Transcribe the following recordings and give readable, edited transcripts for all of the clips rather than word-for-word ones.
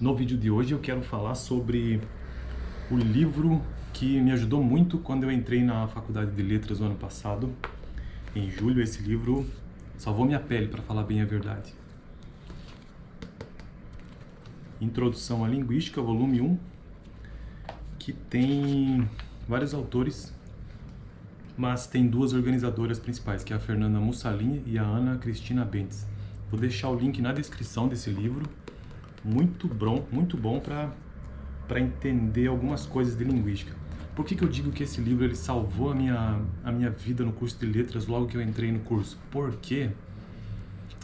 No vídeo de hoje eu quero falar sobre o livro que me ajudou muito quando eu entrei na Faculdade de Letras no ano passado. Em julho, esse livro salvou minha pele, para falar bem a verdade. Introdução à Linguística, volume 1, que tem vários autores, mas tem duas organizadoras principais, que é a Fernanda Mussalini e a Ana Cristina Bentes. Vou deixar o link na descrição desse livro. Muito bom para entender algumas coisas de linguística. Por que eu digo que esse livro ele salvou a minha vida no curso de letras logo que eu entrei no curso? Porque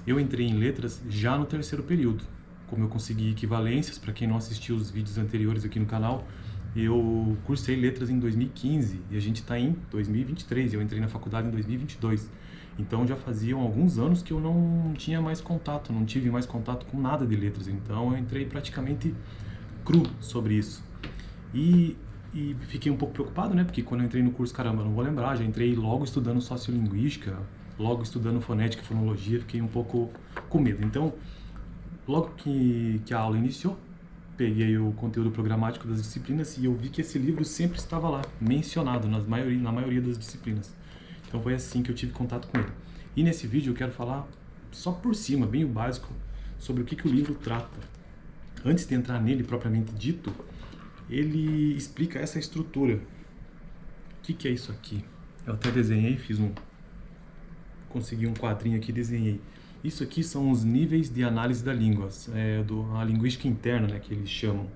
eu entrei em letras já no terceiro período. Como eu consegui equivalências, para quem não assistiu os vídeos anteriores aqui no canal, eu cursei letras em 2015 e a gente está em 2023, eu entrei na faculdade em 2022. Então já faziam alguns anos que eu não tinha mais contato, não tive mais contato com nada de letras. Então eu entrei praticamente cru sobre isso. E fiquei um pouco preocupado, né? Porque quando eu entrei no curso, caramba, não vou lembrar, já entrei logo estudando sociolinguística, logo estudando fonética e fonologia, fiquei um pouco com medo. Então, logo que a aula iniciou, peguei o conteúdo programático das disciplinas e eu vi que esse livro sempre estava lá, mencionado na maioria das disciplinas. Então foi assim que eu tive contato com ele. E nesse vídeo eu quero falar só por cima, bem o básico, sobre o que o livro trata. Antes de entrar nele propriamente dito, ele explica essa estrutura. O que é isso aqui? Eu até desenhei, consegui um quadrinho aqui e desenhei. Isso aqui são os níveis de análise da língua, a linguística interna, né, que eles chamam.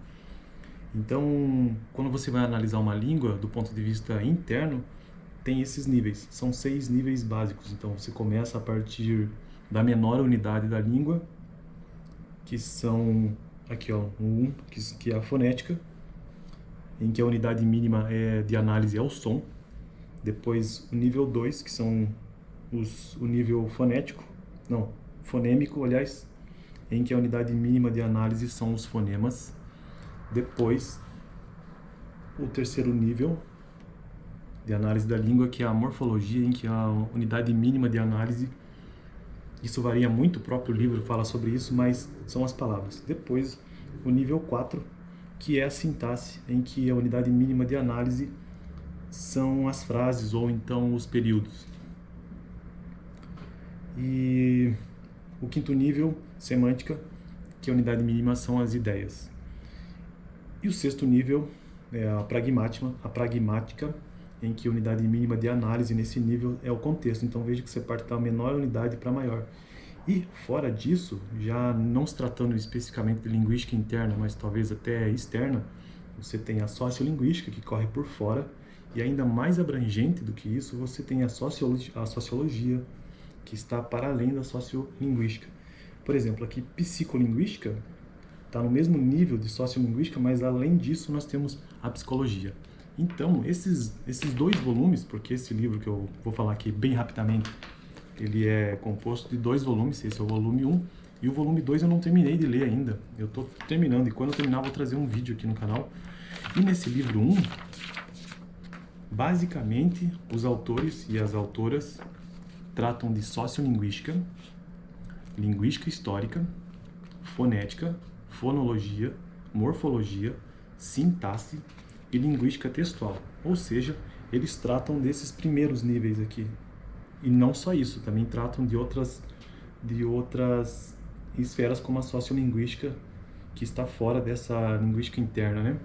Então, quando você vai analisar uma língua do ponto de vista interno, tem esses níveis. São 6 níveis básicos. Então, você começa a partir da menor unidade da língua, que são aqui, ó, o 1, que é a fonética, em que a unidade mínima de análise é o som. Depois, o nível 2, que são o nível fonêmico, aliás, em que a unidade mínima de análise são os fonemas. Depois, o terceiro nível de análise da língua, que é a morfologia, em que a unidade mínima de análise, isso varia muito, o próprio livro fala sobre isso, mas são as palavras. Depois, o nível 4, que é a sintaxe, em que a unidade mínima de análise são as frases ou então os períodos. E o quinto nível, semântica, que a unidade mínima são as ideias. E o sexto nível é a pragmática, em que a unidade mínima de análise nesse nível é o contexto. Então veja que você parte da menor unidade para a maior. E fora disso, já não se tratando especificamente de linguística interna, mas talvez até externa, você tem a sociolinguística, que corre por fora, e ainda mais abrangente do que isso, você tem a sociologia, que está para além da sociolinguística. Por exemplo, aqui psicolinguística está no mesmo nível de sociolinguística, mas além disso nós temos a psicologia. Então, esses 2 volumes, porque esse livro que eu vou falar aqui bem rapidamente, ele é composto de 2 volumes, esse é o volume 1, e o volume 2 eu não terminei de ler ainda, eu estou terminando, e quando eu terminar vou trazer um vídeo aqui no canal. E nesse livro 1, basicamente, os autores e as autoras tratam de sociolinguística, linguística histórica, fonética, fonologia, morfologia, sintaxe e linguística textual. Ou seja, eles tratam desses primeiros níveis aqui. E não só isso, também tratam de outras esferas como a sociolinguística, que está fora dessa linguística interna, né?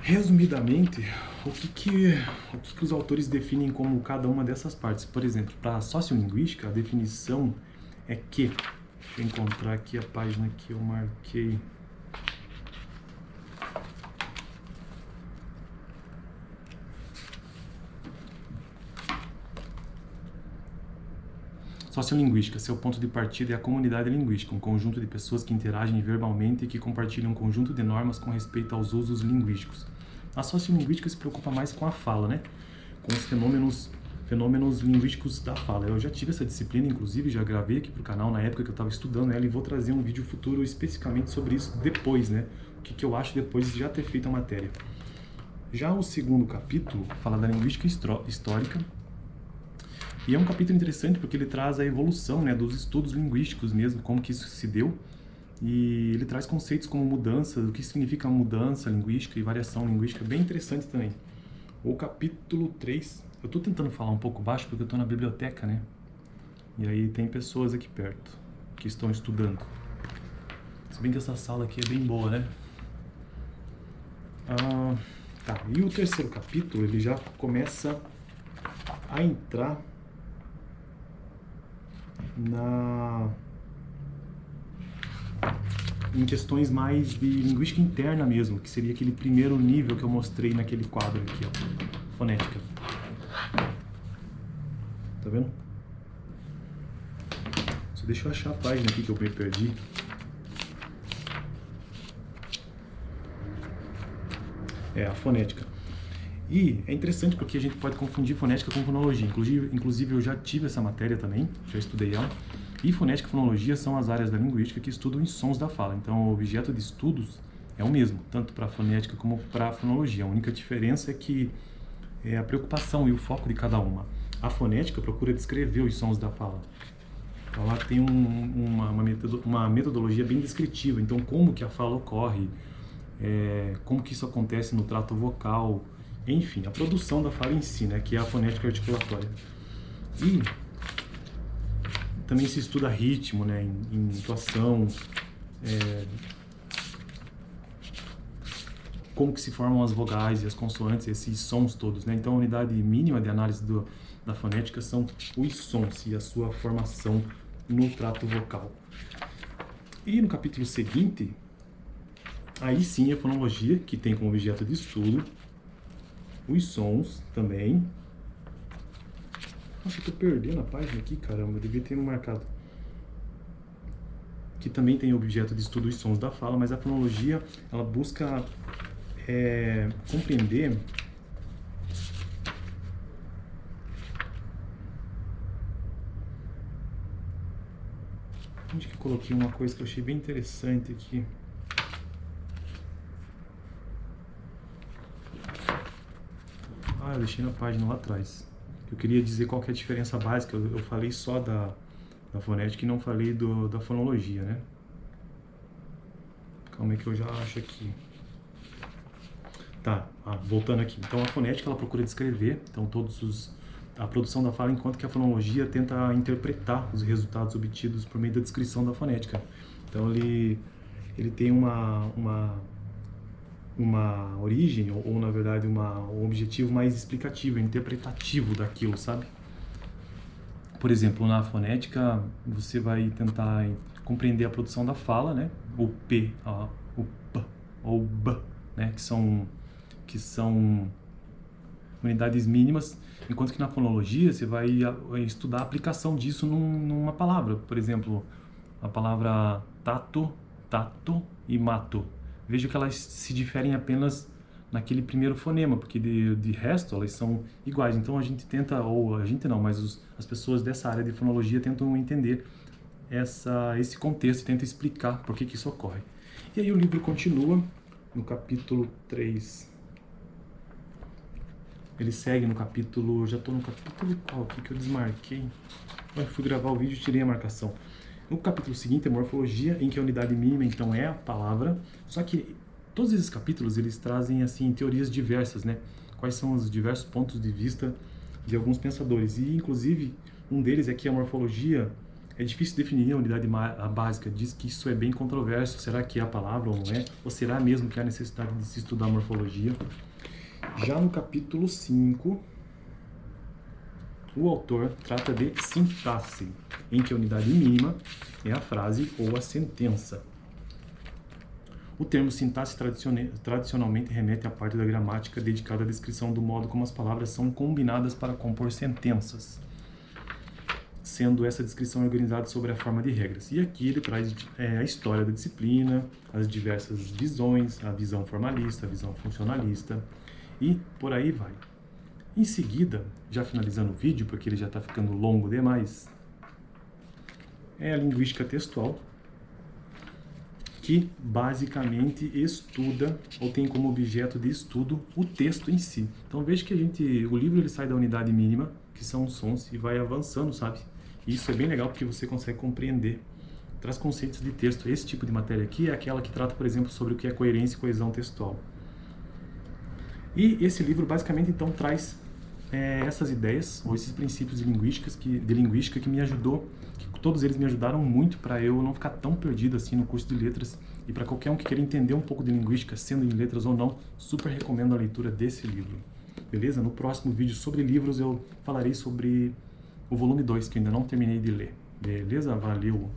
Resumidamente, o que os autores definem como cada uma dessas partes? Por exemplo, para a sociolinguística, a definição é que... Deixa eu encontrar aqui a página que eu marquei. Sociolinguística, seu ponto de partida é a comunidade linguística, um conjunto de pessoas que interagem verbalmente e que compartilham um conjunto de normas com respeito aos usos linguísticos. A sociolinguística se preocupa mais com a fala, né? Com os fenômenos linguísticos da fala. Eu já tive essa disciplina, inclusive, já gravei aqui para o canal na época que eu estava estudando ela e vou trazer um vídeo futuro especificamente sobre isso depois, né? O que eu acho depois de já ter feito a matéria. Já o segundo capítulo fala da linguística histórica. E é um capítulo interessante porque ele traz a evolução, né, dos estudos linguísticos mesmo, como que isso se deu E ele traz conceitos como mudança, o que significa mudança linguística e variação linguística, bem interessante também. O capítulo 3, eu estou tentando falar um pouco baixo porque eu estou na biblioteca, né? E aí tem pessoas aqui perto que estão estudando. Se bem que essa sala aqui é bem boa, né? Tá, e o terceiro capítulo, ele já começa a entrar em questões mais de linguística interna mesmo, que seria aquele primeiro nível que eu mostrei naquele quadro aqui, ó, fonética. Tá vendo? Só deixa eu achar a página aqui que eu me perdi. É, a fonética. E é interessante porque a gente pode confundir fonética com fonologia. Inclusive eu já tive essa matéria também, já estudei ela. E fonética e fonologia são as áreas da linguística que estudam os sons da fala. Então o objeto de estudos é o mesmo, tanto para a fonética como para a fonologia. A única diferença é que é a preocupação e o foco de cada uma. A fonética procura descrever os sons da fala. Então ela tem uma metodologia bem descritiva. Então como que a fala ocorre, como que isso acontece no trato vocal, enfim, a produção da fala em si, né, que é a fonética articulatória. E também se estuda ritmo, né, em intuação, como que se formam as vogais e as consoantes, esses sons todos, né? Então a unidade mínima de análise da fonética são os sons e a sua formação no trato vocal. E no capítulo seguinte, aí sim a fonologia, que tem como objeto de estudo os sons também. Nossa, eu tô perdendo a página aqui, caramba, eu devia ter marcado. Que também tem objeto de estudo os sons da fala, mas a fonologia, ela busca compreender onde que eu coloquei uma coisa que eu achei bem interessante aqui. Eu deixei na página lá atrás. Eu queria dizer qual que é a diferença básica. Eu falei só da fonética e não falei da fonologia, né? Calma aí que eu já acho aqui. Tá, voltando aqui. Então a fonética ela procura descrever a produção da fala, enquanto que a fonologia tenta interpretar os resultados obtidos por meio da descrição da fonética. Então ele tem uma origem, ou na verdade um objetivo mais explicativo, interpretativo daquilo, sabe? Por exemplo, na fonética você vai tentar compreender a produção da fala, né? O P, o P ou o B, né? Que são unidades mínimas, enquanto que na fonologia você vai estudar a aplicação disso numa palavra. Por exemplo, a palavra tato e mato. Veja que elas se diferem apenas naquele primeiro fonema, porque de resto elas são iguais. Então a gente tenta, ou a gente não, mas as pessoas dessa área de fonologia tentam entender esse contexto, tentam explicar por que isso ocorre. E aí o livro continua no capítulo 3. Ele segue no capítulo, já estou no capítulo qual aqui que eu desmarquei? Eu fui gravar o vídeo e tirei a marcação. No capítulo seguinte é morfologia, em que a unidade mínima então é a palavra, só que todos esses capítulos eles trazem assim teorias diversas, né? Quais são os diversos pontos de vista de alguns pensadores, e inclusive um deles é que a morfologia é difícil definir a unidade básica, diz que isso é bem controverso, será que é a palavra ou não é? Ou será mesmo que há necessidade de se estudar morfologia? Já no capítulo 5, o autor trata de sintaxe, em que a unidade mínima é a frase ou a sentença. O termo sintaxe tradicionalmente remete à parte da gramática dedicada à descrição do modo como as palavras são combinadas para compor sentenças, sendo essa descrição organizada sobre a forma de regras. E aqui ele traz a história da disciplina, as diversas visões, a visão formalista, a visão funcionalista, e por aí vai. Em seguida, já finalizando o vídeo, porque ele já está ficando longo demais, é a linguística textual, que basicamente estuda, ou tem como objeto de estudo, o texto em si. Então veja que o livro ele sai da unidade mínima, que são os sons, e vai avançando, sabe? E isso é bem legal porque você consegue compreender traz conceitos de texto. Esse tipo de matéria aqui é aquela que trata, por exemplo, sobre o que é coerência e coesão textual. E esse livro basicamente então traz essas ideias ou esses princípios de linguística que me ajudou, que todos eles me ajudaram muito para eu não ficar tão perdido assim no curso de letras, e para qualquer um que queira entender um pouco de linguística, sendo em letras ou não, super recomendo a leitura desse livro. Beleza? No próximo vídeo sobre livros eu falarei sobre o volume 2, que eu ainda não terminei de ler. Beleza? Valeu!